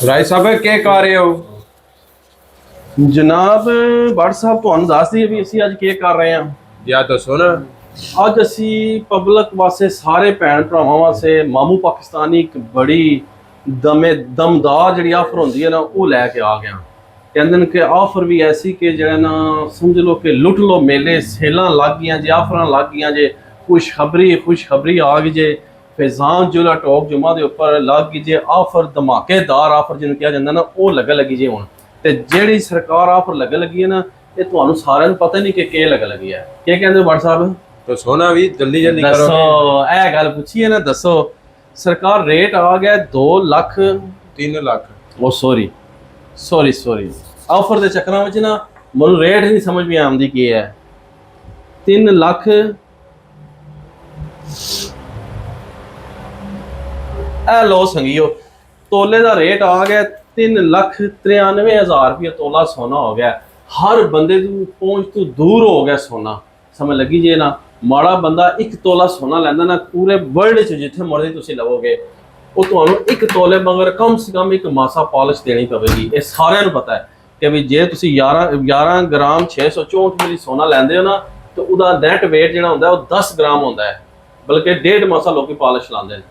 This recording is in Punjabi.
ਰਾਏ ਸਾਹਿਬ ਕੀ ਕਰ ਰਹੇ ਹੋ? ਜਨਾਬ ਭੱਟ ਸਾਹਿਬ ਤੁਹਾਨੂੰ ਦੱਸ ਦਈਏ ਵੀ ਅਸੀਂ ਅੱਜ ਕੀ ਕਰ ਰਹੇ ਹਾਂ। ਯਾ ਦੱਸੋ ਨਾ। ਅੱਜ ਅਸੀਂ ਪਬਲਿਕ ਵਾਸਤੇ ਸਾਰੇ ਭੈਣ ਭਰਾਵਾਂ ਵਾਸਤੇ ਮਾਮੂ ਪਾਕਿਸਤਾਨੀ ਇੱਕ ਬੜੀ ਦਮਦਾਰ ਜਿਹੜੀ ਆਫਰ ਹੁੰਦੀ ਹੈ ਨਾ ਉਹ ਲੈ ਕੇ ਆ ਗਿਆ। ਕਹਿੰਦੇ ਨੇ ਕਿ ਆਫਰ ਵੀ ਐਸੀ ਕਿ ਜਿਹੜਾ ਨਾ ਸਮਝ ਲਓ ਕਿ ਲੁੱਟ ਲੋ ਮੇਲੇ ਸੇਲਾਂ ਲੱਗ ਗਈਆਂ ਜੇ, ਆਫਰਾਂ ਲੱਗ ਗਈਆਂ ਜੇ, ਖੁਸ਼ਖਬਰੀ ਆ ਗਈ ਜੇ। ਫੈਜ਼ਾਨ ਜੁਲਾ ਟੋਕ ਜੁਮਾ ਦੇ ਉੱਪਰ ਲੱਗ ਗਈ ਜੇ ਆਫਰ, ਧਮਾਕੇਦਾਰ ਆਫਰ ਜਿਹਨੂੰ ਕਿਹਾ ਜਾਂਦਾ ਨਾ ਉਹ ਲੱਗੀ ਜੇ ਹੁਣ। ਤੇ ਜਿਹੜੀ ਸਰਕਾਰ ਆਫਰ ਲੱਗੀ ਹੈ ਨਾ ਇਹ ਤੁਹਾਨੂੰ ਸਾਰਿਆਂ ਨੂੰ ਪਤਾ ਨਹੀਂ ਕਿ ਕੀ ਲੱਗੀ ਹੈ। ਕੀ ਕਹਿੰਦੇ ਹੋ ਭੱਟ ਸਾਹਿਬ? ਦੱਸੋ ਨਾ ਵੀ ਜਲਦੀ ਕਰੋ। ਦੱਸੋ ਇਹ ਗੱਲ ਪੁੱਛੀਏ ਨਾ, ਦੱਸੋ। ਸਰਕਾਰ ਰੇਟ ਆ ਗਿਆ 2 ਲੱਖ 3 ਲੱਖ। ਉਹ ਸੌਰੀ ਆਫਰ ਦੇ ਚੱਕਰਾਂ ਵਿੱਚ ਨਾ ਮੈਨੂੰ ਰੇਟ ਨਹੀਂ ਸਮਝ ਵੀ ਆਉਂਦੀ ਕੀ ਹੈ। 3 ਲੱਖ ਇਹ ਲੋ ਸੰਗੀਓ, ਤੋਲੇ ਦਾ ਰੇਟ ਆ ਗਿਆ 3,93,000 ਰੁਪਏ ਤੋਲਾ ਸੋਨਾ ਹੋ ਗਿਆ। ਹਰ ਬੰਦੇ ਦੀ ਪਹੁੰਚ ਤੋਂ ਦੂਰ ਹੋ ਗਿਆ ਸੋਨਾ। ਸਮਝ ਲੱਗੀ ਜੇ ਨਾ, ਮਾੜਾ ਬੰਦਾ 1 ਤੋਲਾ ਸੋਨਾ ਲੈਂਦਾ ਨਾ ਪੂਰੇ ਵਰਲਡ 'ਚ ਜਿੱਥੇ ਮਰਜ਼ੀ ਤੁਸੀਂ ਲਵੋਗੇ ਉਹ ਤੁਹਾਨੂੰ 1 ਤੋਲੇ ਮਗਰ ਕਮ ਸੇ ਕਮ ਇੱਕ ਮਾਸਾ ਪਾਲਿਸ਼ ਦੇਣੀ ਪਵੇਗੀ। ਇਹ ਸਾਰਿਆਂ ਨੂੰ ਪਤਾ ਹੈ ਕਿ ਵੀ ਜੇ ਤੁਸੀਂ 11 ਗ੍ਰਾਮ 664 ਮਿਲੀ ਸੋਨਾ ਲੈਂਦੇ ਹੋ ਨਾ ਤਾਂ ਉਹਦਾ ਨੈਟ weight ਜਿਹੜਾ ਹੁੰਦਾ ਉਹ 10 ਗ੍ਰਾਮ ਹੁੰਦਾ ਹੈ, ਬਲਕਿ 1.5 ਮਾਸਾ ਲੋਕੀ ਪਾਲਿਸ਼ ਲਾਉਂਦੇ ਨੇ।